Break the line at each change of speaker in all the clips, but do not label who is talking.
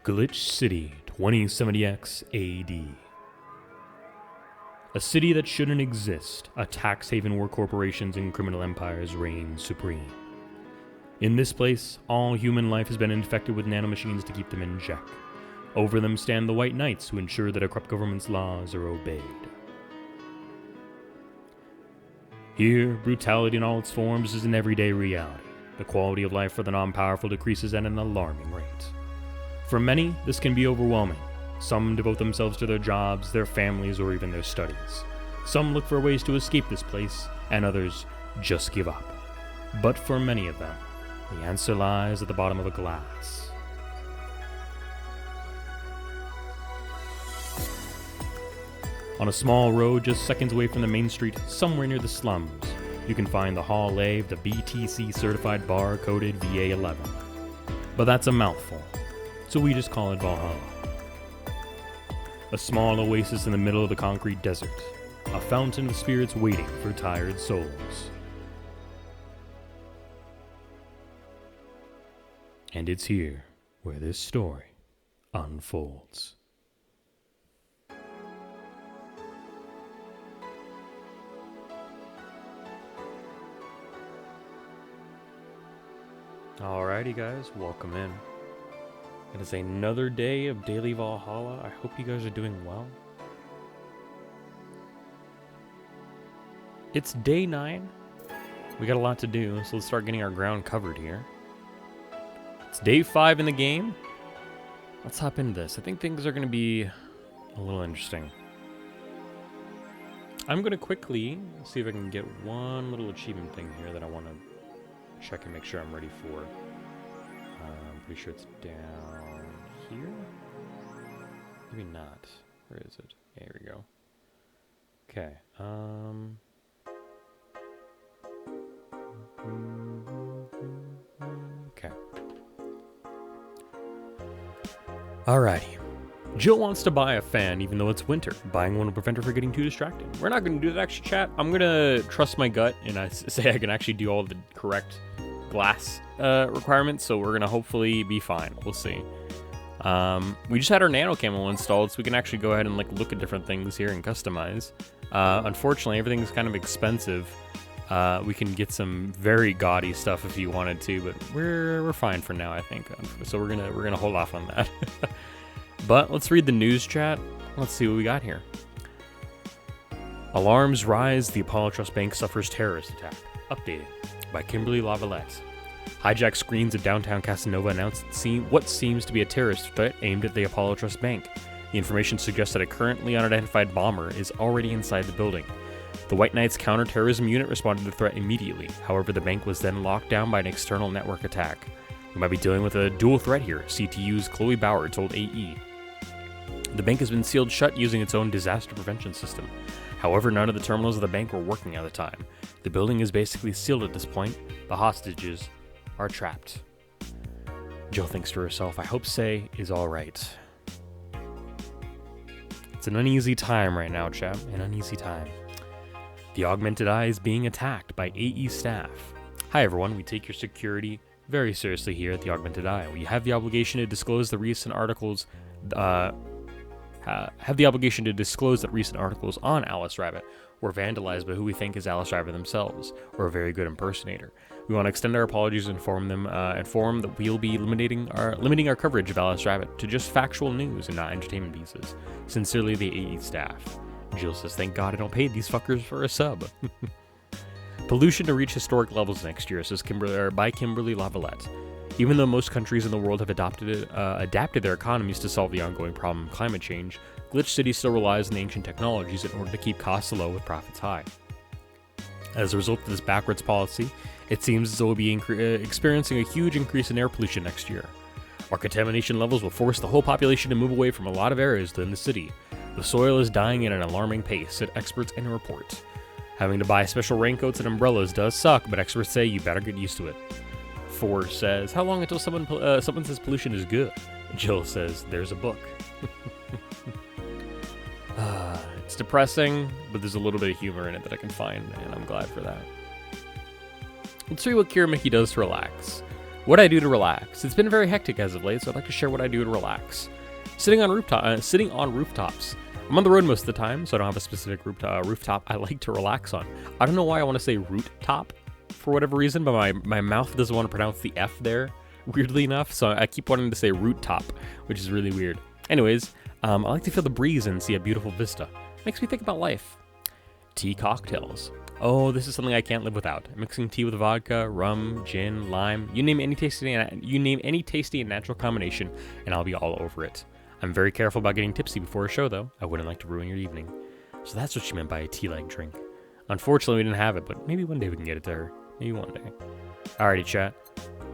Glitch City, 2070X AD. A city that shouldn't exist, a tax haven where corporations and criminal empires reign supreme. In this place, all human life has been infected with nanomachines to keep them in check. Over them stand the White Knights who ensure that a corrupt government's laws are obeyed. Here, brutality in all its forms is an everyday reality. The quality of life for the non-powerful decreases at an alarming rate. For many, this can be overwhelming. Some devote themselves to their jobs, their families, or even their studies. Some look for ways to escape this place, and others just give up. But for many of them, the answer lies at the bottom of a glass. On a small road just seconds away from the main street, somewhere near the slums, you can find the HallA of the BTC certified bar-coded Va-11. But that's a mouthful, so we just call it Valhalla. A small oasis in the middle of the concrete desert, a fountain of spirits waiting for tired souls. And it's here where this story unfolds. Alrighty guys, welcome in. It is another day of Daily Valhalla. I hope you guys are doing well. It's day 9. We got a lot to do, so let's start getting our ground covered here. It's day 5 in the game. Let's hop into this. I think things are going to be a little interesting. I'm going to quickly see if I can get one little achievement thing here that I want to check and make sure I'm ready for. I'm pretty sure it's down here. Maybe not. Where is it? There we go. Okay. Okay. Alrighty. Jill wants to buy a fan even though it's winter. Buying one will prevent her from getting too distracted. We're not going to do that actually, chat. I'm going to trust my gut and I say I can actually do all the correct glass requirements, so we're going to hopefully be fine. We'll see. We just had our nano camo installed, so we can actually go ahead and look at different things here and customize. Unfortunately, everything's kind of expensive. We can get some very gaudy stuff if you wanted to, but we're fine for now, I think. So we're gonna hold off on that. But let's read the news chat. Let's see what we got here. Alarms rise. The Apollo Trust Bank suffers terrorist attack. Updated by Kimberly Lavalette. Hijacked screens of downtown Casanova announced what seems to be a terrorist threat aimed at the Apollo Trust Bank. The information suggests that a currently unidentified bomber is already inside the building. The White Knights counterterrorism unit responded to the threat immediately. However, the bank was then locked down by an external network attack. We might be dealing with a dual threat here, CTU's Chloe Bauer told AE. The bank has been sealed shut using its own disaster prevention system. However, none of the terminals of the bank were working at the time. The building is basically sealed at this point. The hostages are trapped. Jill thinks to herself, I hope Say is alright. It's an uneasy time right now, chap. An uneasy time. The Augmented Eye is being attacked by AE staff. Hi everyone, we take your security very seriously here at the Augmented Eye. We have the obligation to disclose that recent articles on Alice Rabbit were vandalized by who we think is Alice Rabbit themselves, or a very good impersonator. We want to extend our apologies and inform that we'll be limiting our coverage of Alice Rabbit to just factual news and not entertainment pieces. Sincerely, the AE staff. Jill says, thank God I don't pay these fuckers for a sub. Pollution to reach historic levels next year, says by Kimberly Lavalette. Even though most countries in the world have adapted their economies to solve the ongoing problem of climate change, Glitch City still relies on the ancient technologies in order to keep costs low with profits high. As a result of this backwards policy, it seems as though we'll be experiencing a huge increase in air pollution next year. Our contamination levels will force the whole population to move away from a lot of areas within the city. The soil is dying at an alarming pace, said experts in a report. Having to buy special raincoats and umbrellas does suck, but experts say you better get used to it. Force says, how long until someone says pollution is good? Jill says, there's a book. It's depressing, but there's a little bit of humor in it that I can find, and I'm glad for that. Let's see what Kiramiki does to relax. What I do to relax. It's been very hectic as of late, so I'd like to share what I do to relax. Sitting on rooftops. I'm on the road most of the time, so I don't have a specific rooftop I like to relax on. I don't know why I want to say root top for whatever reason, but my mouth doesn't want to pronounce the F there, weirdly enough, so I keep wanting to say root top, which is really weird. Anyways, I like to feel the breeze and see a beautiful vista. Makes me think about life. Tea cocktails. Oh, this is something I can't live without. Mixing tea with vodka, rum, gin, lime. You name any tasty and natural combination, and I'll be all over it. I'm very careful about getting tipsy before a show, though. I wouldn't like to ruin your evening. So that's what she meant by a tea-like drink. Unfortunately, we didn't have it, but maybe one day we can get it to her. Maybe one day. Alrighty, chat.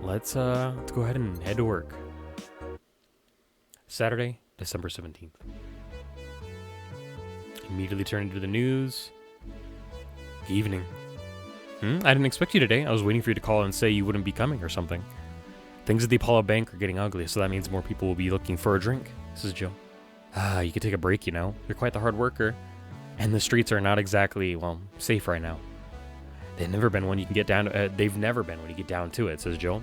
Let's go ahead and head to work. Saturday, December 17th. Immediately turn into the news. Evening. I didn't expect you today. I was waiting for you to call and say you wouldn't be coming or something. Things at the Apollo Bank are getting ugly, so that means more people will be looking for a drink. This is Joe. You could take a break, you know. You're quite the hard worker. And the streets are not exactly, well, safe right now. They've never been when you get down to it, says Joe.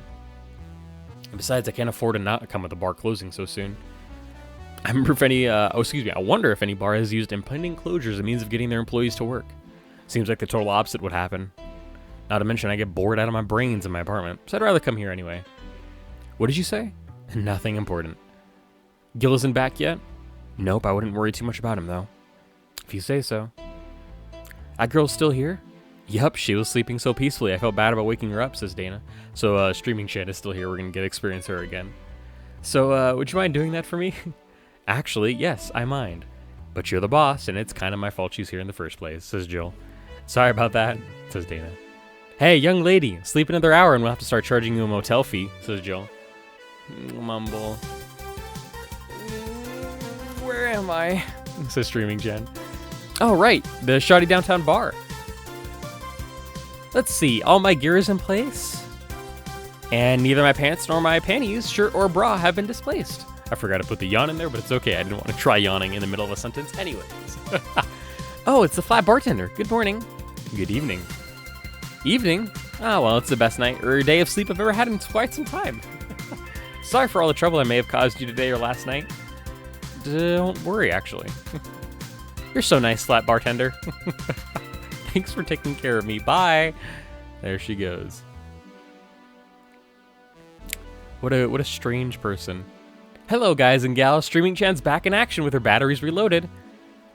And besides, I can't afford to not come with the bar closing so soon. I wonder if any bar has used impending closure as a means of getting their employees to work. Seems like the total opposite would happen. Not to mention I get bored out of my brains in my apartment, so I'd rather come here anyway. What did you say? Nothing important. Gil isn't back yet? Nope, I wouldn't worry too much about him, though. If you say so. That girl's still here? Yup, she was sleeping so peacefully, I felt bad about waking her up, says Dana. So, Streaming Chat is still here, we're gonna get to experience her again. So, would you mind doing that for me? Actually, yes, I mind. But you're the boss, and it's kind of my fault she's here in the first place, says Jill. Sorry about that, says Dana. Hey, young lady, sleep another hour and we'll have to start charging you a motel fee, says Jill. Mumble. Where am I? Says Streaming Jen. Oh, right, the shoddy downtown bar. Let's see, all my gear is in place. And neither my pants nor my panties, shirt or bra have been displaced. I forgot to put the yawn in there, but it's okay. I didn't want to try yawning in the middle of a sentence anyways. Oh, it's the flat bartender. Good morning. Good evening. Evening? Ah, well, it's the best night or day of sleep I've ever had in quite some time. Sorry for all the trouble I may have caused you today or last night. Don't worry, actually. You're so nice, flat bartender. Thanks for taking care of me. Bye. There she goes. What a strange person. Hello, guys and gals. Streaming Chan's back in action with her batteries reloaded.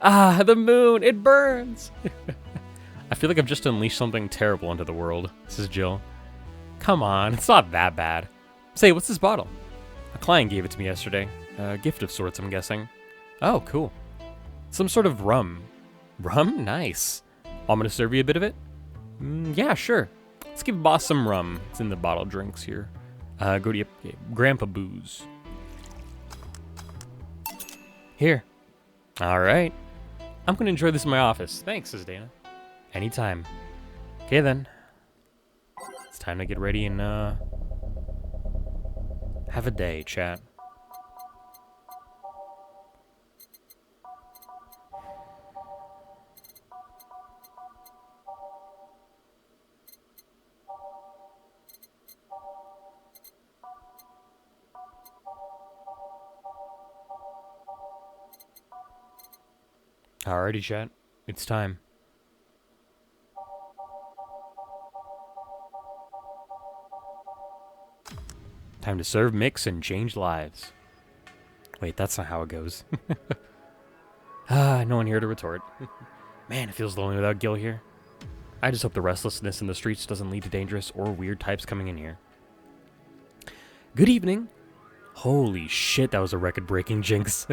Ah, the moon. It burns. I feel like I've just unleashed something terrible into the world, says Jill. Come on, it's not that bad. Say, what's this bottle? A client gave it to me yesterday. A gift of sorts, I'm guessing. Oh, cool. Some sort of rum. Rum? Nice. Want me to serve you a bit of it? Yeah, sure. Let's give boss some rum. It's in the bottle drinks here. Go to your Grandpa Booze. Here. All right. I'm going to enjoy this in my office. Thanks, says Dana. Anytime. Okay, then. It's time to get ready and, have a day, chat. Alrighty, chat. It's time. Time to serve, mix, and change lives. Wait, that's not how it goes. No one here to retort. Man, it feels lonely without Gil here. I just hope the restlessness in the streets doesn't lead to dangerous or weird types coming in here. Good evening. Holy shit, that was a record-breaking jinx.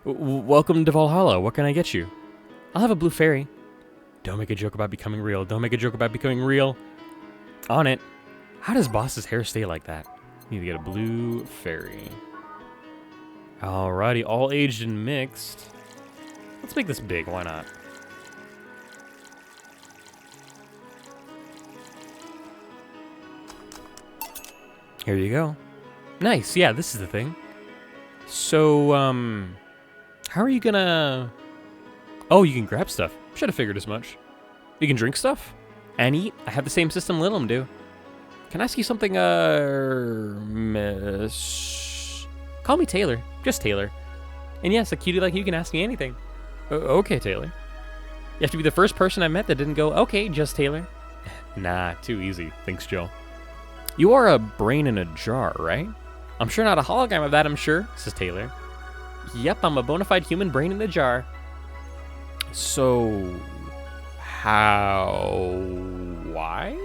Welcome to Va-11HallA. What can I get you? I'll have a blue fairy. Don't make a joke about becoming real. Don't make a joke about becoming real. On it. How does boss's hair stay like that? Need to get a blue fairy. Alrighty, all aged and mixed. Let's make this big, why not? Here you go. Nice, yeah, this is the thing. So, how are you gonna... Oh, you can grab stuff. Should have figured as much. You can drink stuff and eat. I have the same system Lilim do. Can I ask you something, Miss? Call me Taylor. Just Tayller. And yes, a cutie like you can ask me anything. Okay, Taylor. You have to be the first person I met that didn't go, okay, just Taylor. Nah, too easy, thinks Jill. You are a brain in a jar, right? I'm sure not a hologram of that, I'm sure, says Taylor. Yep, I'm a bona fide human brain in a jar. So, why?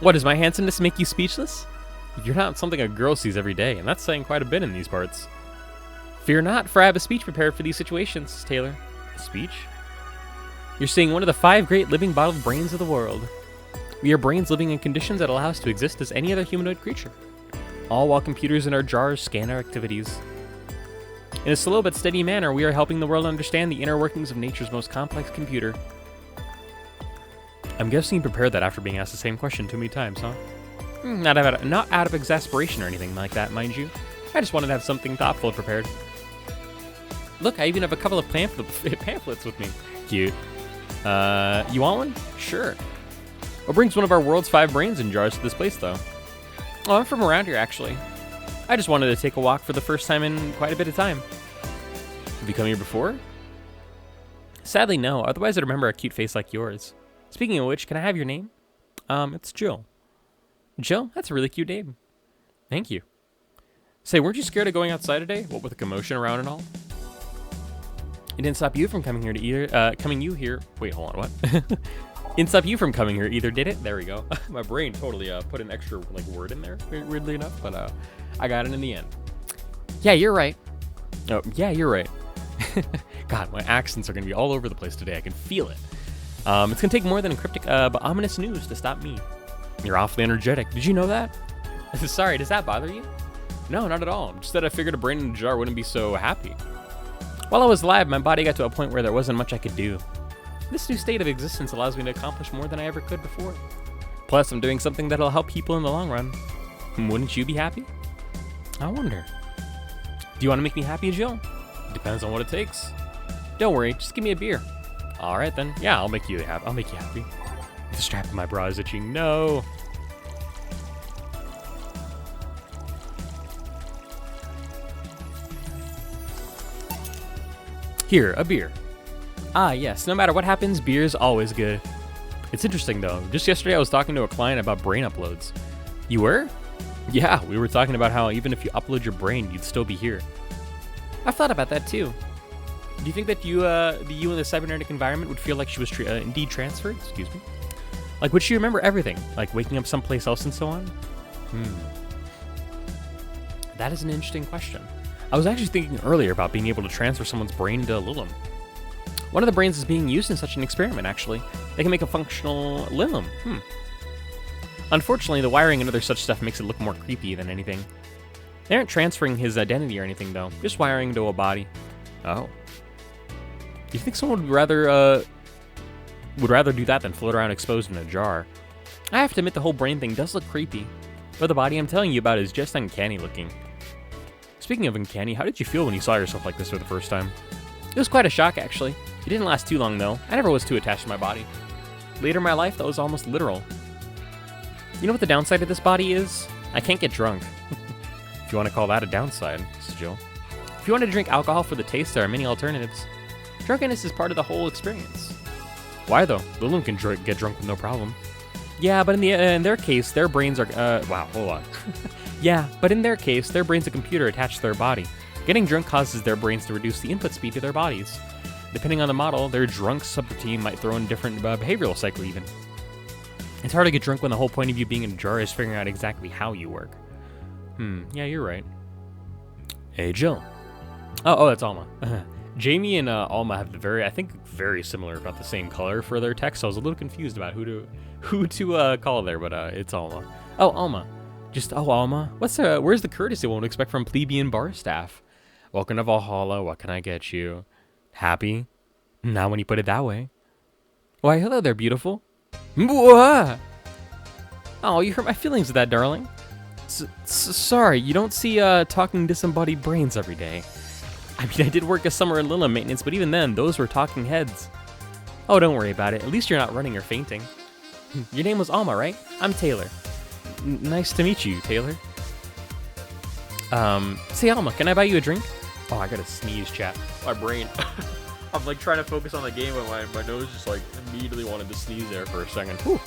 What, does my handsomeness make you speechless? You're not something a girl sees every day, and that's saying quite a bit in these parts. Fear not, for I have a speech prepared for these situations, says Taylor. A speech? You're seeing one of the 5 great living bottled brains of the world. We are brains living in conditions that allow us to exist as any other humanoid creature, all while computers in our jars scan our activities. In a slow but steady manner, we are helping the world understand the inner workings of nature's most complex computer. I'm guessing you prepared that after being asked the same question too many times, huh? Not out of exasperation or anything like that, mind you. I just wanted to have something thoughtful prepared. Look, I even have a couple of pamphlets with me. Cute. You want one? Sure. What brings one of our world's 5 brains in jars to this place, though? Oh, I'm from around here, actually. I just wanted to take a walk for the first time in quite a bit of time. Have you come here before? Sadly, no. Otherwise, I'd remember a cute face like yours. Speaking of which, can I have your name? It's Jill. Jill? That's a really cute name. Thank you. Say, weren't you scared of going outside today? What with the commotion around and all? It didn't stop you from coming here to either, Wait, hold on, what? Didn't stop you from coming here either, did it? There we go. My brain totally put an extra word in there, weirdly enough, but I got it in the end. Yeah, you're right. Oh, yeah, you're right. God, my accents are gonna be all over the place today. I can feel it. It's gonna take more than cryptic but ominous news to stop me. You're awfully energetic. Did you know that? Sorry, does that bother you? No, not at all. Just that I figured a brain in a jar wouldn't be so happy. While I was alive, my body got to a point where there wasn't much I could do. This new state of existence allows me to accomplish more than I ever could before. Plus, I'm doing something that'll help people in the long run. Wouldn't you be happy? I wonder. Do you want to make me happy, Jill? Depends on what it takes. Don't worry, just give me a beer. All right then. Yeah, I'll make you happy. I'll make you happy. The strap of my bra is itching. No. Here, a beer. Ah, yes, no matter what happens, beer's always good. It's interesting, though. Just yesterday, I was talking to a client about brain uploads. You were? Yeah, we were talking about how even if you upload your brain, you'd still be here. I've thought about that, too. Do you think that you in the cybernetic environment would feel like she was indeed transferred? Excuse me. Like, would she remember everything? Like waking up someplace else and so on? That is an interesting question. I was actually thinking earlier about being able to transfer someone's brain to Lilum. One of the brains is being used in such an experiment, actually. They can make a functional Lilum. Unfortunately, the wiring and other such stuff makes it look more creepy than anything. They aren't transferring his identity or anything, though. Just wiring into a body. Oh. Do you think someone would rather do that than float around exposed in a jar? I have to admit the whole brain thing does look creepy. But the body I'm telling you about is just uncanny looking. Speaking of uncanny, how did you feel when you saw yourself like this for the first time? It was quite a shock, actually. It didn't last too long, though. I never was too attached to my body. Later in my life, that was almost literal. You know what the downside of this body is? I can't get drunk. If you want to call that a downside, says Jill. If you want to drink alcohol for the taste, there are many alternatives. Drunkenness is part of the whole experience. Why, though? Lilum can get drunk with no problem. Yeah, but in their case, their brains are... wow, hold on. Yeah, but in their case, their brain's a computer attached to their body. Getting drunk causes their brains to reduce the input speed to their bodies. Depending on the model, their drunk subroutine might throw in different behavioral cycle even. It's hard to get drunk when the whole point of you being in a jar is figuring out exactly how you work. Yeah, you're right. Hey, Jill. Oh, that's Alma. Jamie and Alma have very similar, about the same color for their text, so I was a little confused about who to call there, but it's Alma. Oh, Alma. Alma. Where's the courtesy one would expect from plebeian bar staff? Welcome to Valhalla. What can I get you? Happy? Not when you put it that way. Why, hello there, beautiful. What? Oh, you hurt my feelings with that, darling. Sorry, you don't see talking disembodied brains every day. I mean, I did work a summer in Lilum maintenance, but even then, those were talking heads. Oh, don't worry about it. At least you're not running or fainting. Your name was Alma, right? I'm Taylor. Nice to meet you, Taylor. Say, Alma, can I buy you a drink? Oh, I gotta sneeze, chat. My brain. I'm like trying to focus on the game, and my nose just like immediately wanted to sneeze there for a second. Whew.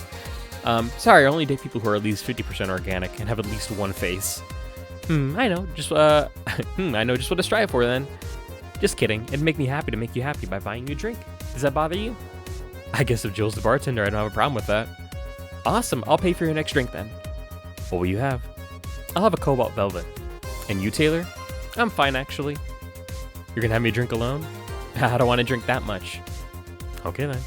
Sorry, I only date people who are at least 50% organic and have at least one face. I know. I know just what to strive for then. Just kidding. It'd make me happy to make you happy by buying you a drink. Does that bother you? I guess if Jill's the bartender, I don't have a problem with that. Awesome. I'll pay for your next drink then. What will you have? I'll have a Cobalt Velvet. And you, Taylor? I'm fine, actually. You're gonna have me a drink alone? I don't want to drink that much. Okay then.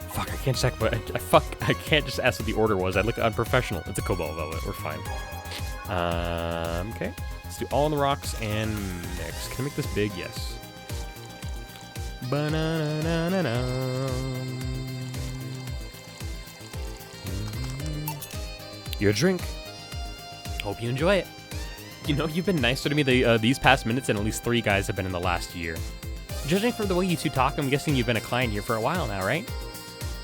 Fuck, I can't check, but I can't just ask what the order was. I look unprofessional. It's a Cobalt Velvet. We're fine. Okay. Let's do all on the rocks and mix. Can I make this big? Yes. Your drink. Hope you enjoy it. You know, you've been nicer to me these past minutes than at least 3 guys have been in the last year. Judging from the way you two talk, I'm guessing you've been a client here for a while now, right?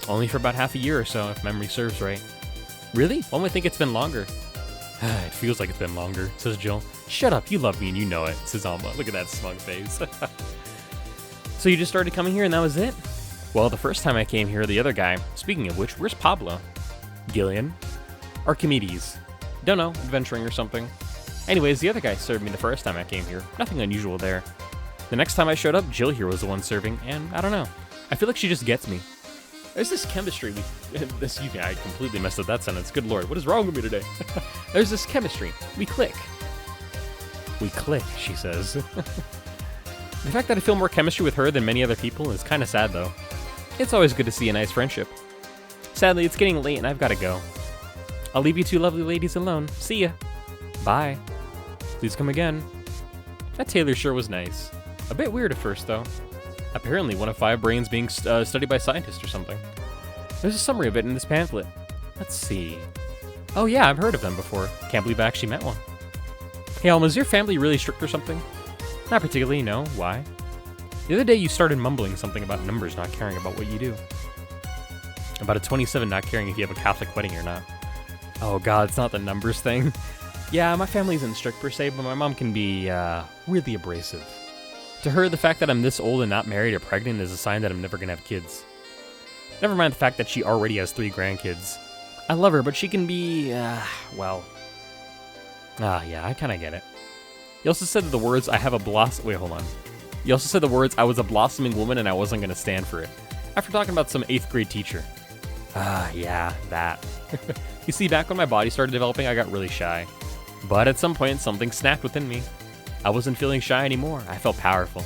Only for about half a year or so, if memory serves right. Really? One would think it's been longer. It feels like it's been longer, says Jill. Shut up, you love me and you know it, says Alma. Look at that smug face. So you just started coming here and that was it? Well, the first time I came here, the other guy, speaking of which, where's Pablo? Gillian? Archimedes? Don't know, adventuring or something. Anyways, the other guy served me the first time I came here. Nothing unusual there. The next time I showed up, Jill here was the one serving, and I don't know. I feel like she just gets me. There's this chemistry. Excuse me, I completely messed up that sentence. Good lord, what is wrong with me today? There's this chemistry. We click. We click, she says. The fact that I feel more chemistry with her than many other people is kind of sad, though. It's always good to see a nice friendship. Sadly, it's getting late and I've got to go. I'll leave you two lovely ladies alone. See ya. Bye. Please come again. That Taylor sure was nice. A bit weird at first, though. Apparently, one of 5 brains being studied by scientists or something. There's a summary of it in this pamphlet. Let's see. Oh yeah, I've heard of them before. Can't believe I actually met one. Hey, Alma, is your family really strict or something? Not particularly, no. Why? The other day you started mumbling something about numbers not caring about what you do. About a 27 not caring if you have a Catholic wedding or not. Oh god, it's not the numbers thing. Yeah, my family isn't strict per se, but my mom can be, really abrasive. To her, the fact that I'm this old and not married or pregnant is a sign that I'm never gonna have kids. Never mind the fact that she already has 3 grandkids. I love her, but she can be, well... yeah, I kinda get it. You also said the words, Wait, hold on. You also said the words, I was a blossoming woman and I wasn't gonna stand for it. After talking about some 8th grade teacher. Yeah, that. You see, back when my body started developing, I got really shy. But at some point, something snapped within me. I wasn't feeling shy anymore. I felt powerful.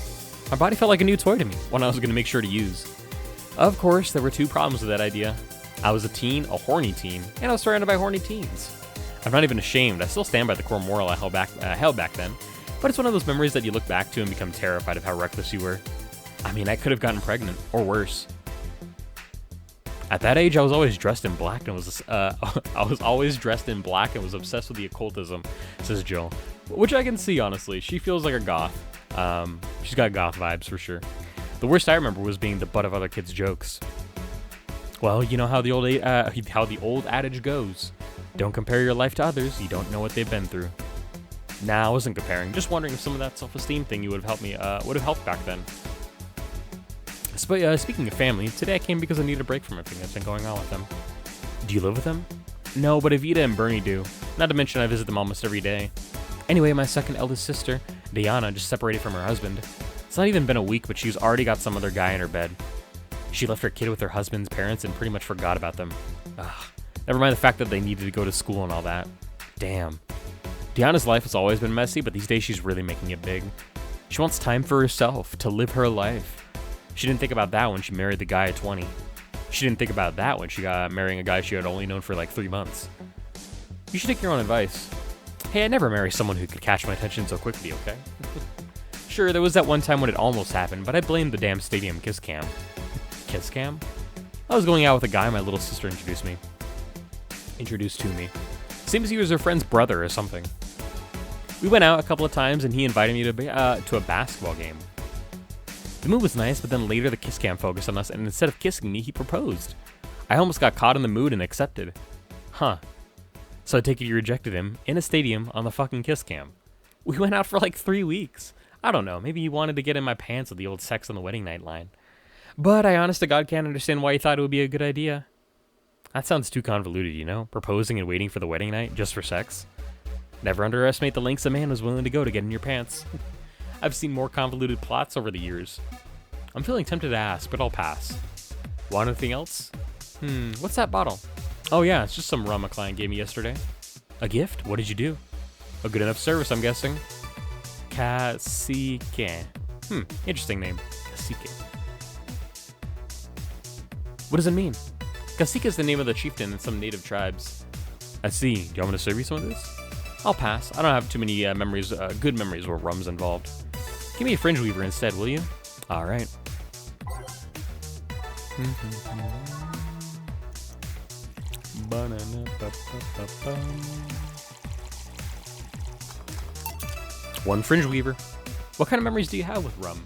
My body felt like a new toy to me, one I was going to make sure to use. Of course, there were 2 problems with that idea. I was a teen, a horny teen, and I was surrounded by horny teens. I'm not even ashamed. I still stand by the core moral I held back then. But it's one of those memories that you look back to and become terrified of how reckless you were. I mean, I could have gotten pregnant, or worse. At that age, I was always dressed in black and was obsessed with the occultism, says Jill. Which I can see, honestly. She feels like a goth. She's got goth vibes for sure. The worst I remember was being the butt of other kids' jokes. Well, you know how the old adage goes. Don't compare your life to others. You don't know what they've been through. Nah, I wasn't comparing. Just wondering if some of that self-esteem thing you would have helped back then. But speaking of family, today I came because I needed a break from everything that's been going on with them. Do you live with them? No, but Evita and Bernie do. Not to mention I visit them almost every day. Anyway, my second eldest sister, Diana, just separated from her husband. It's not even been a week, but she's already got some other guy in her bed. She left her kid with her husband's parents and pretty much forgot about them. Ugh. Never mind the fact that they needed to go to school and all that. Damn. Diana's life has always been messy, but these days she's really making it big. She wants time for herself, to live her life. She didn't think about that when she married the guy at 20. She didn't think about that when she got marrying a guy she had only known for like 3 months. You should take your own advice. Hey, I'd never marry someone who could catch my attention so quickly, okay? Sure, there was that one time when it almost happened, but I blamed the damn stadium kiss cam. Kiss cam? I was going out with a guy my little sister introduced to me. Seems he was her friend's brother or something. We went out a couple of times and he invited me to a basketball game. The mood was nice, but then later the kiss cam focused on us, and instead of kissing me, he proposed. I almost got caught in the mood and accepted. Huh. So I take it you rejected him in a stadium on the fucking kiss cam. We went out for like 3 weeks. I don't know, maybe you wanted to get in my pants with the old sex on the wedding night line. But I honest to God can't understand why you thought it would be a good idea. That sounds too convoluted, you know? Proposing and waiting for the wedding night just for sex. Never underestimate the lengths a man was willing to go to get in your pants. I've seen more convoluted plots over the years. I'm feeling tempted to ask, but I'll pass. Want anything else? What's that bottle? Oh yeah, it's just some rum a client gave me yesterday. A gift? What did you do? A good enough service, I'm guessing. Cacique. Interesting name. Cacique. What does it mean? Cacique is the name of the chieftain in some native tribes. I see. Do you want me to serve you some of this? I'll pass. I don't have too many good memories where rum's involved. Give me a fringe weaver instead, will you? All right. One fringe weaver. What kind of memories do you have with rum?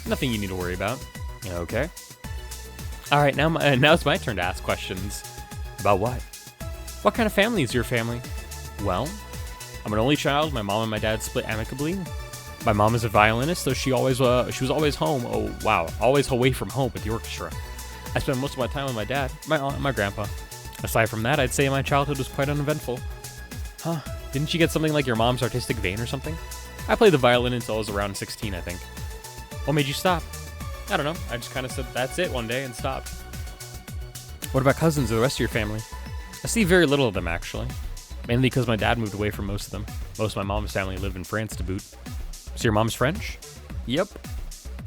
Nothing you need to worry about. Okay. All right, now it's my turn to ask questions. About what? What kind of family is your family? Well, I'm an only child. My mom and my dad split amicably. My mom is a violinist, so she was always home. Oh wow, always away from home with the orchestra. I spent most of my time with my dad, my aunt, and my grandpa. Aside from that, I'd say my childhood was quite uneventful. Huh? Didn't you get something like your mom's artistic vein or something? I played the violin until I was around 16, I think. What made you stop? I don't know. I just kind of said that's it one day and stopped. What about cousins or the rest of your family? I see very little of them, actually. Mainly because my dad moved away from most of them. Most of my mom's family lived in France to boot. So your mom's French? Yep.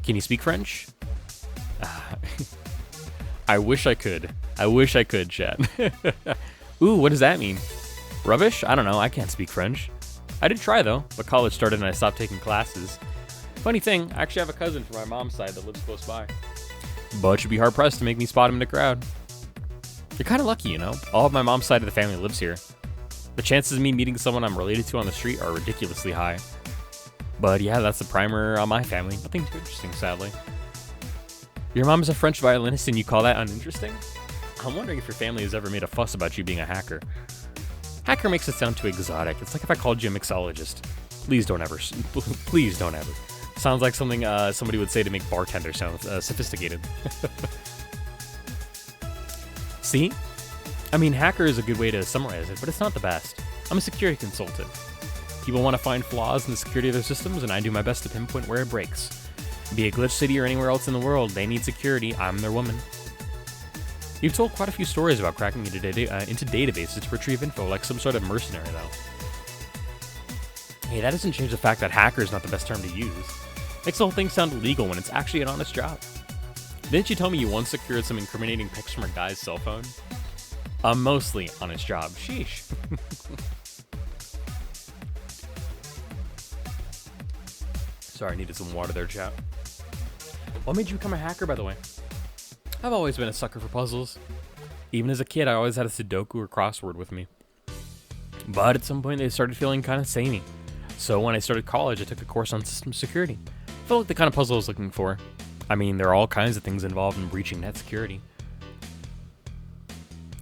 Can you speak French? I wish I could. I wish I could, chat. Ooh, what does that mean? Rubbish? I don't know. I can't speak French. I did try, though, but college started and I stopped taking classes. Funny thing, I actually have a cousin from my mom's side that lives close by. But you'd be hard-pressed to make me spot him in a crowd. You're kind of lucky, you know? All of my mom's side of the family lives here. The chances of me meeting someone I'm related to on the street are ridiculously high. But yeah, that's the primer on my family. Nothing too interesting, sadly. Your mom is a French violinist and you call that uninteresting? I'm wondering if your family has ever made a fuss about you being a hacker. Hacker makes it sound too exotic. It's like if I called you a mixologist. Please don't ever. Please don't ever. Sounds like something somebody would say to make bartender sound sophisticated. See? I mean, hacker is a good way to summarize it, but it's not the best. I'm a security consultant. People want to find flaws in the security of their systems, and I do my best to pinpoint where it breaks. Be it Glitch City or anywhere else in the world, they need security, I'm their woman. You've told quite a few stories about cracking into databases to retrieve info, like some sort of mercenary, though. Hey, that doesn't change the fact that hacker is not the best term to use. Makes the whole thing sound illegal when it's actually an honest job. Didn't you tell me you once secured some incriminating pics from a guy's cell phone? A mostly honest job. Sheesh. Sorry, I needed some water there, chat. What made you become a hacker, by the way? I've always been a sucker for puzzles. Even as a kid, I always had a Sudoku or crossword with me. But at some point, they started feeling kind of samey. So when I started college, I took a course on system security. Felt like the kind of puzzle I was looking for. I mean, there are all kinds of things involved in breaching net security.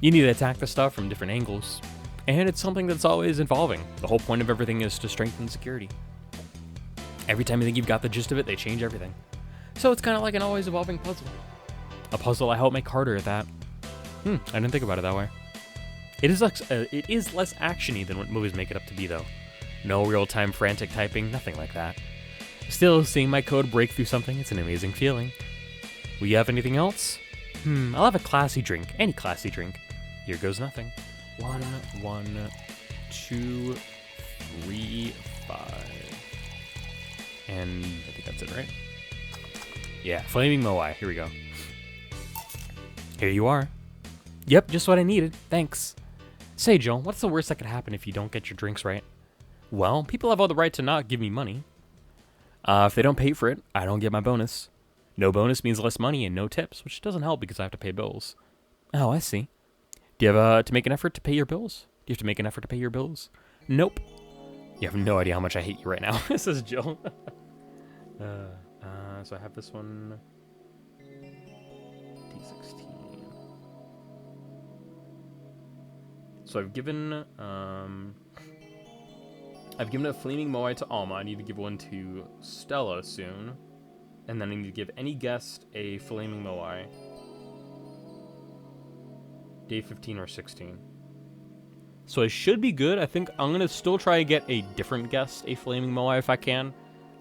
You need to attack the stuff from different angles. And it's something that's always evolving. The whole point of everything is to strengthen security. Every time you think you've got the gist of it, they change everything. So it's kind of like an always evolving puzzle. A puzzle I hope make harder at that. I didn't think about it that way. It is less actiony than what movies make it up to be, though. No real-time frantic typing, nothing like that. Still, seeing my code break through something, it's an amazing feeling. Will you have anything else? I'll have a classy drink. Any classy drink. Here goes nothing. 1, 2, 3, 5. And I think that's it, right? Yeah, Flaming Moai. Here we go. Here you are. Yep, just what I needed. Thanks. Say, Joe, what's the worst that could happen if you don't get your drinks right? Well, people have all the right to not give me money. If they don't pay for it, I don't get my bonus. No bonus means less money and no tips, which doesn't help because I have to pay bills. Oh, I see. Do you have to make an effort to pay your bills? Do you have to make an effort to pay your bills? Nope. You have no idea how much I hate you right now. This is Jill. So I have this one. D16. So I've given a flaming moai to Alma. I need to give one to Stella soon. And then I need to give any guest a flaming moai. Day 15 or 16. So I should be good. I think I'm going to still try to get a different guest a flaming moai if I can.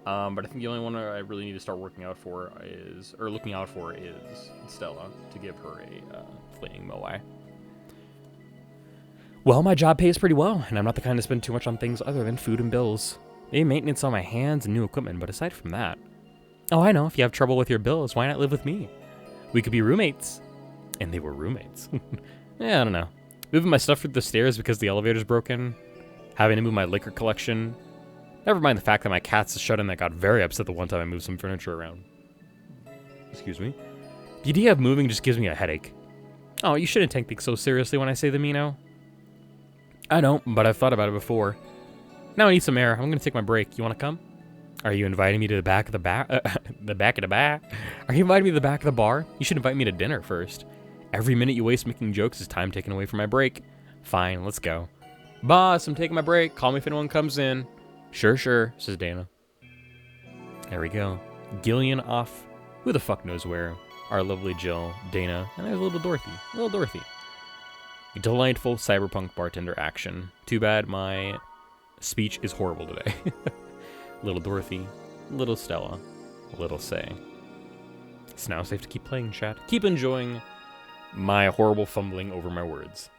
But I think the only one I really need to start looking out for is Stella, to give her a flaming moai. Well, my job pays pretty well, and I'm not the kind to spend too much on things other than food and bills. Maybe maintenance on my hands and new equipment, but aside from that... Oh, I know, if you have trouble with your bills, why not live with me? We could be roommates. And they were roommates. Yeah, I don't know. Moving my stuff through the stairs because the elevator's broken. Having to move my liquor collection. Never mind the fact that my cat's shut in that got very upset the one time I moved some furniture around. Excuse me. The idea of moving just gives me a headache. Oh, you shouldn't take things so seriously when I say them, you know? I don't, but I've thought about it before. Now I need some air. I'm gonna take my break. You wanna come? Are you inviting me to the back of the bar? The back of the bar? Are you inviting me to the back of the bar? You should invite me to dinner first. Every minute you waste making jokes is time taken away from my break. Fine, let's go. Boss, I'm taking my break. Call me if anyone comes in. Sure, says Dana. There we go. Gillian off. Who the fuck knows where? Our lovely Jill, Dana, and there's little Dorothy. Little Dorothy. A delightful cyberpunk bartender action. Too bad my speech is horrible today. Little Dorothy, little Stella, little Say. It's now safe to keep playing, chat. Keep enjoying my horrible fumbling over my words.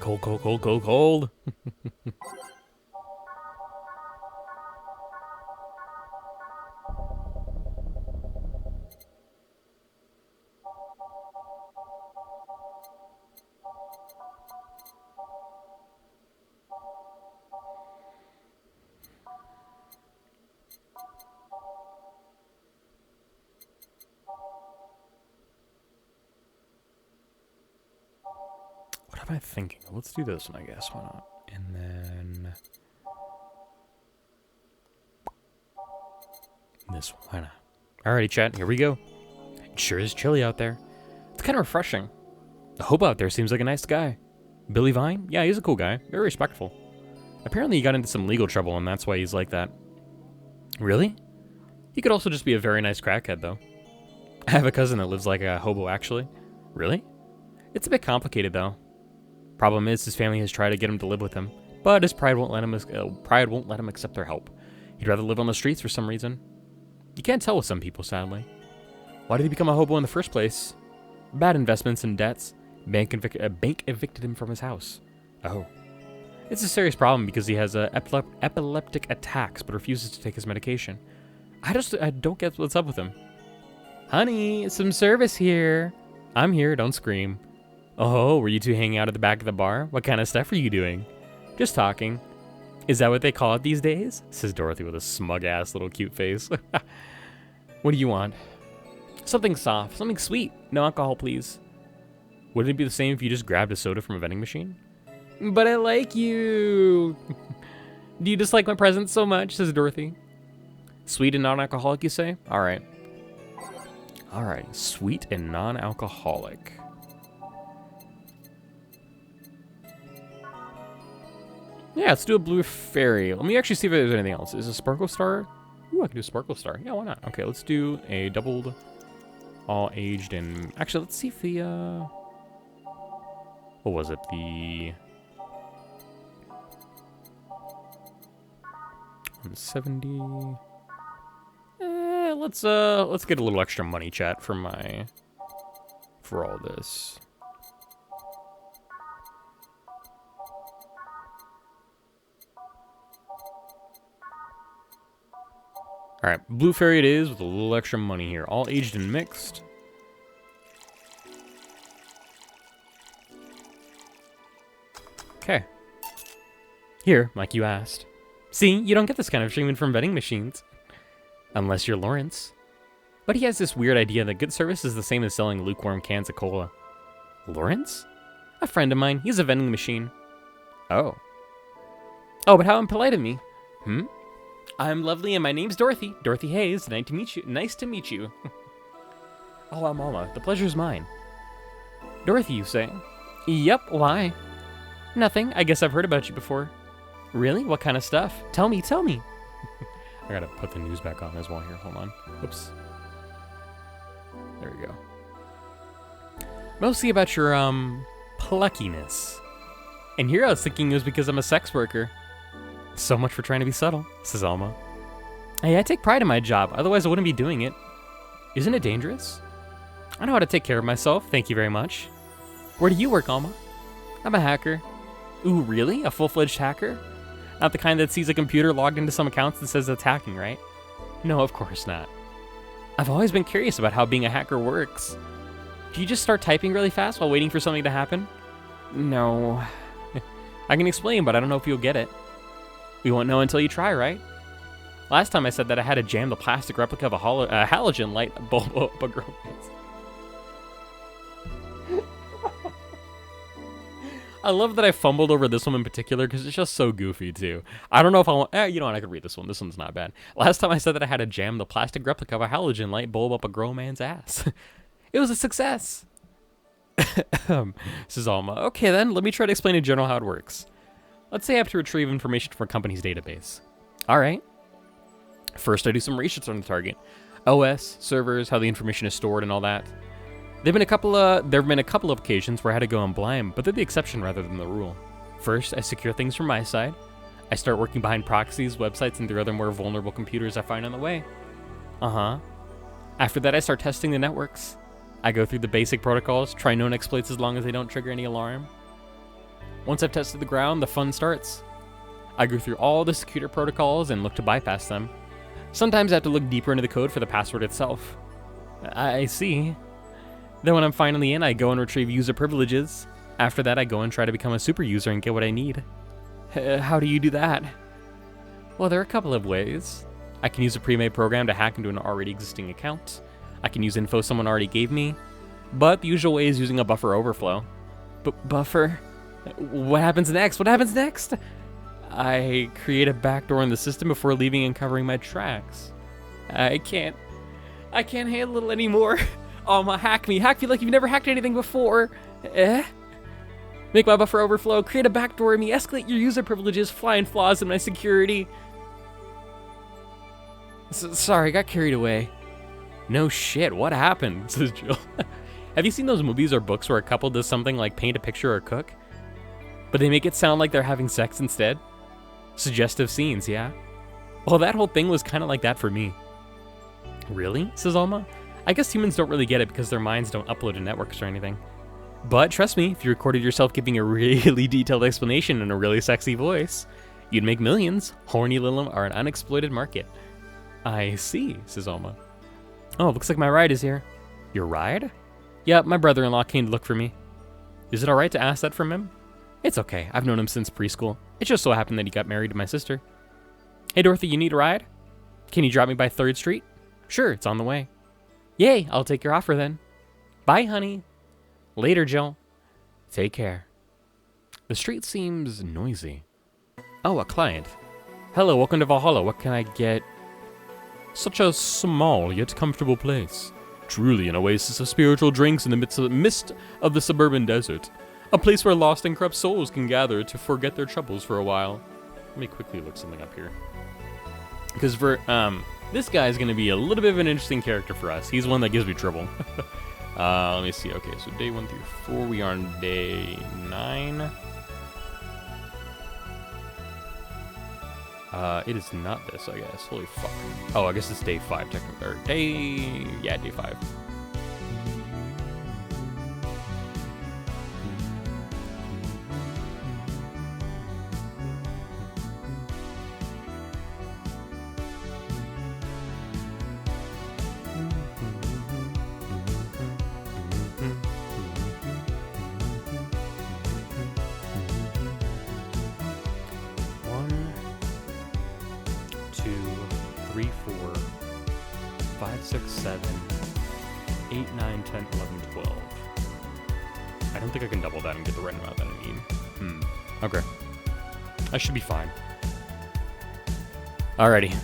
Cold, cold, cold, cold, cold. What am I thinking? Let's do this one, I guess. Why not? And then... this one. Why not? Alrighty, chat. Here we go. It sure is chilly out there. It's kind of refreshing. The hobo out there seems like a nice guy. Billy Vine? Yeah, he's a cool guy. Very respectful. Apparently he got into some legal trouble, and that's why he's like that. Really? He could also just be a very nice crackhead, though. I have a cousin that lives like a hobo, actually. Really? It's a bit complicated, though. Problem is, his family has tried to get him to live with him, but his pride won't let him accept their help. He'd rather live on the streets for some reason. You can't tell with some people, sadly. Why did he become a hobo in the first place? Bad investments and debts. A bank evicted him from his house. Oh. It's a serious problem because he has epileptic attacks but refuses to take his medication. I don't get what's up with him. Honey, some service here. I'm here, don't scream. Oh, were you two hanging out at the back of the bar? What kind of stuff are you doing? Just talking. Is that what they call it these days? Says Dorothy with a smug-ass little cute face. What do you want? Something soft, something sweet. No alcohol, please. Wouldn't it be the same if you just grabbed a soda from a vending machine? But I like you. Do you dislike my presence so much? Says Dorothy. Sweet and non-alcoholic, you say? All right. All right, sweet and non-alcoholic. Yeah, let's do a blue fairy. Let me actually see if there's anything else. Is a sparkle star? Ooh, I can do a sparkle star. Yeah, why not? Okay, let's do a doubled, all aged, and actually, let's see if the what was it? The 170. Let's get a little extra money, chat, for all this. All right, blue fairy it is with a little extra money here. All aged and mixed. Okay. Here, like you asked. See, you don't get this kind of treatment from vending machines. Unless you're Lawrence. But he has this weird idea that good service is the same as selling lukewarm cans of cola. Lawrence? A friend of mine. He's a vending machine. Oh. Oh, but how impolite of me. I'm lovely and my name's Dorothy. Dorothy Hayes. Nice to meet you. Nice to meet you. Oh, I'm Alma. The pleasure's mine. Dorothy, you say? Yep, why? Nothing. I guess I've heard about you before. Really? What kind of stuff? Tell me, tell me. I gotta put the news back on as well here. Hold on. Whoops. There we go. Mostly about your, pluckiness. And here I was thinking it was because I'm a sex worker. So much for trying to be subtle, says Alma. Hey, I take pride in my job, otherwise I wouldn't be doing it. Isn't it dangerous? I know how to take care of myself, thank you very much. Where do you work, Alma? I'm a hacker. Ooh, really? A full-fledged hacker? Not the kind that sees a computer logged into some accounts and says it's hacking, right? No, of course not. I've always been curious about how being a hacker works. Do you just start typing really fast while waiting for something to happen? No. I can explain, but I don't know if you'll get it. We won't know until you try, right? Last time I said that I had to jam the plastic replica of a halogen light bulb up a girl's face. I love that I fumbled over this one in particular because it's just so goofy too. I don't know if I want. You know what? I could read this one. This one's not bad. Last time I said that I had to jam the plastic replica of a halogen light bulb up a grown man's ass. It was a success. Says Alma. Okay then, let me try to explain in general how it works. Let's say I have to retrieve information from a company's database. All right. First, I do some research on the target. OS, servers, how the information is stored, and all that. There have been a couple of occasions where I had to go in blind, but they're the exception rather than the rule. First, I secure things from my side. I start working behind proxies, websites, and the other more vulnerable computers I find on the way. After that, I start testing the networks. I go through the basic protocols, try known exploits as long as they don't trigger any alarm. Once I've tested the ground, the fun starts. I go through all the security protocols and look to bypass them. Sometimes I have to look deeper into the code for the password itself. I see. Then when I'm finally in, I go and retrieve user privileges. After that, I go and try to become a super user and get what I need. How do you do that? Well, there are a couple of ways. I can use a pre-made program to hack into an already existing account. I can use info someone already gave me. But the usual way is using a buffer overflow. Buffer? What happens next? What happens next? I create a backdoor in the system before leaving and covering my tracks. I can't handle it anymore. Hack me like you've never hacked anything before. Make my buffer overflow, create a backdoor in me, escalate your user privileges, find flaws in my security. Sorry, got carried away. No shit, what happened? Says Jill. Have you seen those movies or books where a couple does something like paint a picture or cook, but they make it sound like they're having sex instead? Suggestive scenes, yeah? Well, that whole thing was kind of like that for me. Really? Says Alma. I guess humans don't really get it because their minds don't upload to networks or anything. But trust me, if you recorded yourself giving a really detailed explanation in a really sexy voice, you'd make millions. Horny little are an unexploited market. I see, says Alma. Oh, looks like my ride is here. Your ride? Yep, my brother-in-law came to look for me. Is it alright to ask that from him? It's okay, I've known him since preschool. It just so happened that he got married to my sister. Hey Dorothy, you need a ride? Can you drop me by 3rd Street? Sure, it's on the way. Yay, I'll take your offer then. Bye, honey. Later, Jill. Take care. The street seems noisy. Oh, a client. Hello, welcome to Valhalla. What can I get? Such a small yet comfortable place. Truly an oasis of spiritual drinks in the midst of the suburban desert. A place where lost and corrupt souls can gather to forget their troubles for a while. Let me quickly look something up here. Because this guy is going to be a little bit of an interesting character for us. He's one that gives me trouble. Let me see. Okay, so day 1 through 4. We are on day 9. It is not this, I guess. Holy fuck. Oh, I guess it's day 5 technically. Or day 5. I don't think I can double that and get the right amount that I need. Okay. I should be fine. Alrighty.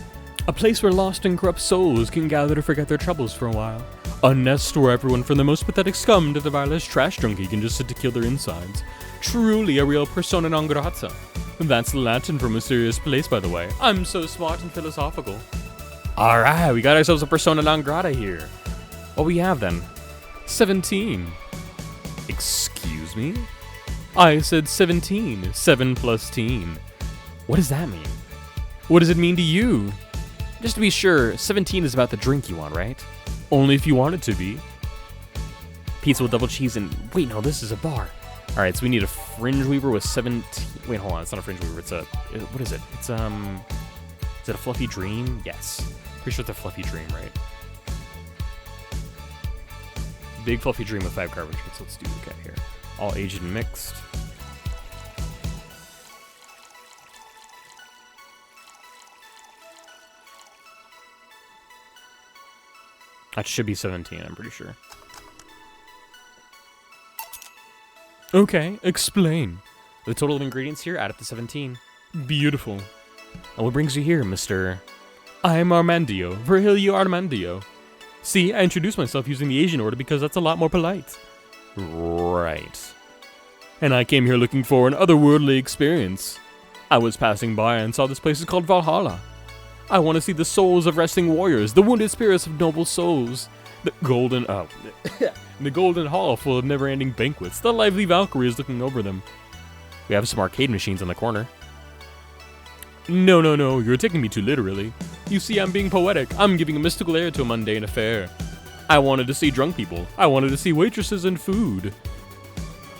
A place where lost and corrupt souls can gather to forget their troubles for a while. A nest where everyone from the most pathetic scum to the vilest trash junkie can just sit to kill their insides. Truly a real persona non grata. That's Latin for mysterious place, by the way. I'm so smart and philosophical. Alright, we got ourselves a persona non grata here. What we have then? 17. Excuse me? I said 17. 7 plus teen. What does that mean? What does it mean to you? Just to be sure, 17 is about the drink you want, right? Only if you want it to be. Pizza with double cheese and... Wait, no, this is a bar. Alright, so we need a fringe weaver with 17... Wait, hold on, it's not a fringe weaver, it's a... What is it? It's, Is it a fluffy dream? Yes. Pretty sure it's a fluffy dream, right? Big fluffy dream with 5 cartridges. Let's do okay here. All aged and mixed. That should be 17, I'm pretty sure. Okay, explain. The total of ingredients here add up to 17. Beautiful. And what brings you here, Mr. I'm Armandio, Virgilio Armandio. See, I introduced myself using the Asian order because that's a lot more polite. Right. And I came here looking for an otherworldly experience. I was passing by and saw this place is called Valhalla. I want to see the souls of resting warriors, the wounded spirits of noble souls, the golden hall full of never-ending banquets, the lively Valkyries looking over them. We have some arcade machines in the corner. No, you're taking me too literally. You see, I'm being poetic. I'm giving a mystical air to a mundane affair. I wanted to see drunk people. I wanted to see waitresses and food.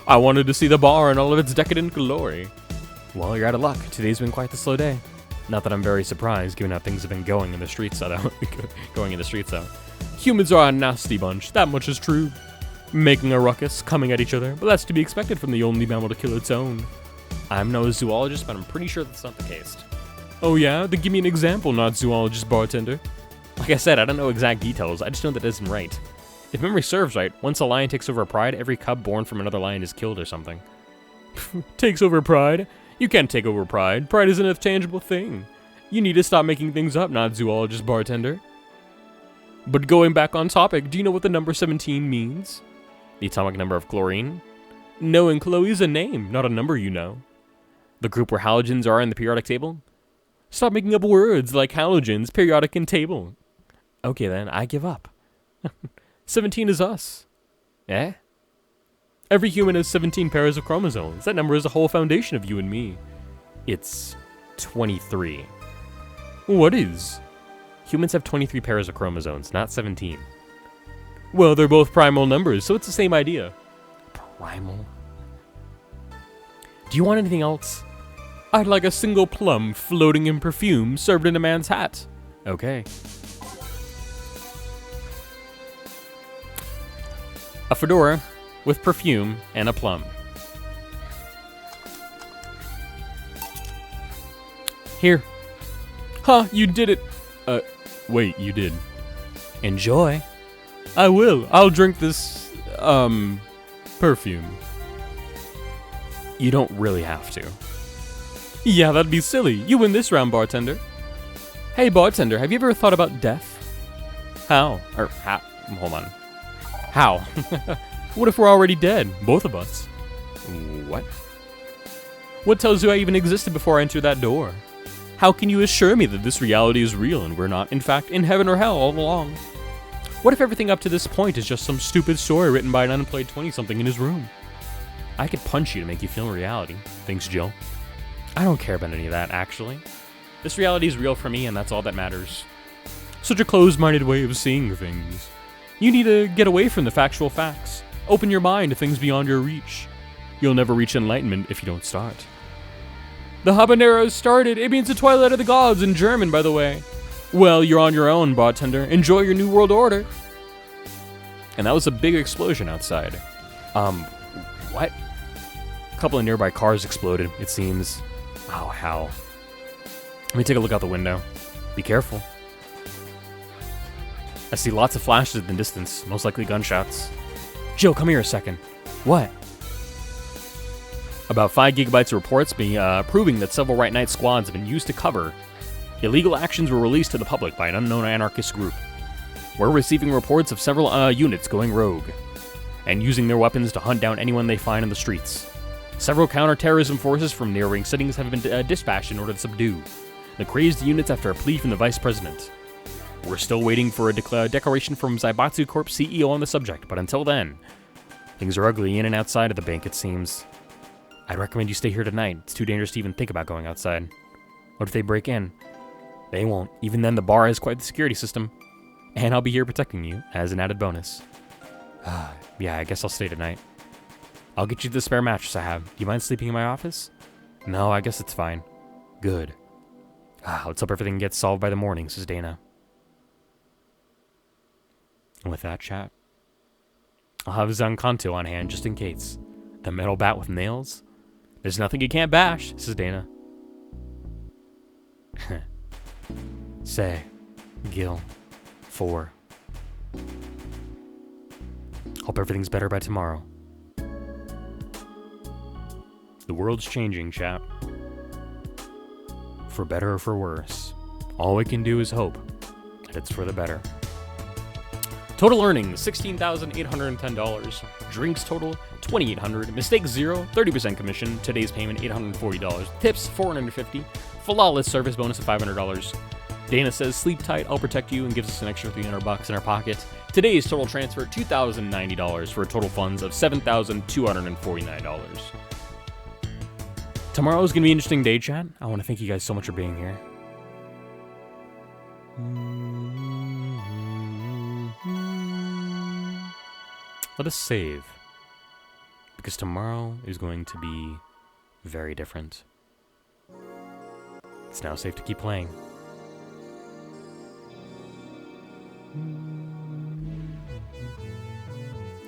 I wanted to see the bar in all of its decadent glory. Well, you're out of luck. Today's been quite the slow day. Not that I'm very surprised, given how things have been going in the streets, though. Humans are a nasty bunch, that much is true. Making a ruckus, coming at each other, but that's to be expected from the only mammal to kill its own. I'm no zoologist, but I'm pretty sure that's not the case. Oh yeah? Then give me an example, not zoologist bartender. Like I said, I don't know exact details, I just know that isn't right. If memory serves right, once a lion takes over a pride, every cub born from another lion is killed or something. Takes over pride? You can't take over pride. Pride isn't a tangible thing. You need to stop making things up, not zoologist bartender. But going back on topic, do you know what the number 17 means? The atomic number of chlorine? No, and Chloe's a name, not a number, you know. The group where halogens are in the periodic table? Stop making up words like halogens, periodic, and table. Okay then, I give up. 17 is us. Eh? Every human has 17 pairs of chromosomes. That number is the whole foundation of you and me. It's 23. What is? Humans have 23 pairs of chromosomes, not 17. Well, they're both primal numbers, so it's the same idea. Primal? Do you want anything else? I'd like a single plum floating in perfume served in a man's hat. Okay. A fedora with perfume and a plum. Here. Huh, you did it. Wait, you did. Enjoy. I will. I'll drink this, perfume. You don't really have to. Yeah, that'd be silly. You win this round, bartender. Hey, bartender, have you ever thought about death? How? Hold on. How? What if we're already dead? Both of us. What? What tells you I even existed before I entered that door? How can you assure me that this reality is real and we're not, in fact, in heaven or hell all along? What if everything up to this point is just some stupid story written by an unemployed 20-something in his room? I could punch you to make you feel reality. Thanks, Jill. I don't care about any of that, actually. This reality is real for me, and that's all that matters. Such a closed-minded way of seeing things. You need to get away from the factual facts. Open your mind to things beyond your reach. You'll never reach enlightenment if you don't start. The habanero has started. It means the twilight of the gods in German, by the way. Well, you're on your own, bartender. Enjoy your new world order. And that was a big explosion outside. What? A couple of nearby cars exploded, it seems. Oh, how? Let me take a look out the window. Be careful. I see lots of flashes in the distance, most likely gunshots. Jill, come here a second. What? About 5 gigabytes of reports proving that several Right Night squads have been used to cover. Illegal actions were released to the public by an unknown anarchist group. We're receiving reports of several units going rogue and using their weapons to hunt down anyone they find in the streets. Several counter-terrorism forces from neighboring cities have been dispatched in order to subdue the crazed units after a plea from the Vice President. We're still waiting for a declaration from Zaibatsu Corp CEO on the subject, but until then, things are ugly in and outside of the bank, it seems. I'd recommend you stay here tonight. It's too dangerous to even think about going outside. What if they break in? They won't. Even then, the bar has quite the security system. And I'll be here protecting you as an added bonus. Yeah, I guess I'll stay tonight. I'll get you the spare mattress I have. Do you mind sleeping in my office? No, I guess it's fine. Good. Let's hope everything gets solved by the morning, says Dana. And with that, chat, I'll have Zankanto on hand just in case. The metal bat with nails? There's nothing you can't bash, says Dana. Say, Gil, 4. Hope everything's better by tomorrow. The world's changing, chap. For better or for worse. All we can do is hope that it's for the better. Total earnings, $16,810. Drinks total, $2,800. Mistakes 0, 30% commission. Today's payment, $840. Tips, $450. Flawless service bonus of $500. Dana says, sleep tight, I'll protect you, and gives us an extra $300 in our pocket. Today's total transfer, $2,090 for total funds of $7,249. Tomorrow's gonna be an interesting day, chat. I want to thank you guys so much for being here. Let us save, because tomorrow is going to be very different. It's now safe to keep playing.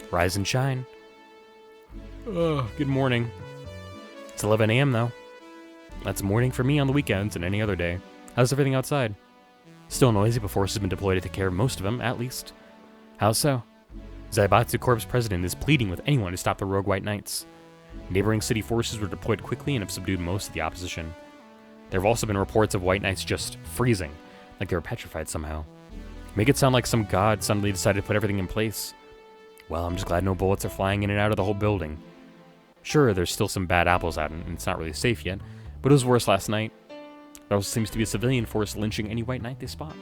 Rise and shine. Good morning. It's 11 a.m. though. That's morning for me on the weekends and any other day. How's everything outside? Still noisy, but force has been deployed to take care of most of them, at least. How so? Zaibatsu Corp's president is pleading with anyone to stop the rogue White Knights. Neighboring city forces were deployed quickly and have subdued most of the opposition. There have also been reports of White Knights just freezing, like they were petrified somehow. Make it sound like some god suddenly decided to put everything in place. Well, I'm just glad no bullets are flying in and out of the whole building. Sure, there's still some bad apples out and it's not really safe yet, but it was worse last night. There also seems to be a civilian force lynching any White Knight they spot.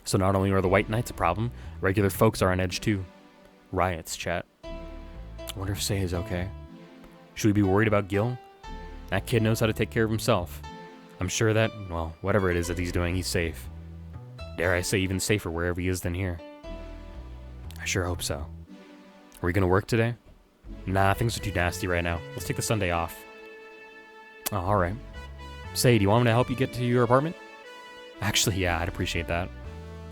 So not only are the White Knights a problem, regular folks are on edge too. Riots, chat. I wonder if Sei is okay. Should we be worried about Gil? That kid knows how to take care of himself. I'm sure that, well, whatever it is that he's doing, he's safe. Dare I say even safer wherever he is than here. I sure hope so. Are we gonna work today? Nah, things are too nasty right now. Let's take the Sunday off. Oh, alright. Sei, do you want me to help you get to your apartment? Actually, yeah, I'd appreciate that.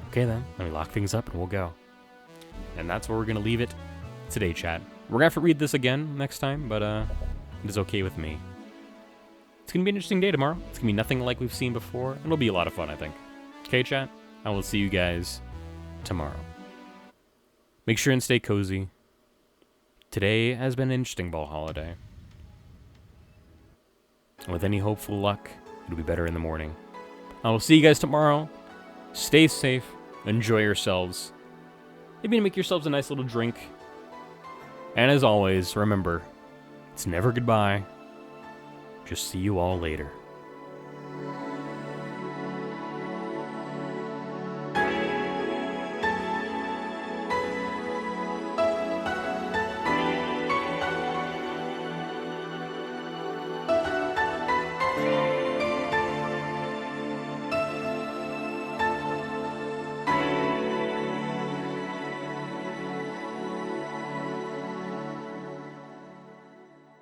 Okay then, let me lock things up and we'll go. And that's where we're gonna leave it today, chat. We're gonna have to read this again next time, but it is okay with me. It's gonna be an interesting day tomorrow. It's gonna be nothing like we've seen before, and it'll be a lot of fun, I think. Okay, chat? I will see you guys tomorrow. Make sure and stay cozy. Today has been an interesting ball holiday. And with any hopeful luck, it'll be better in the morning. I will see you guys tomorrow. Stay safe. Enjoy yourselves. Maybe make yourselves a nice little drink. And as always, remember, it's never goodbye. Just see you all later.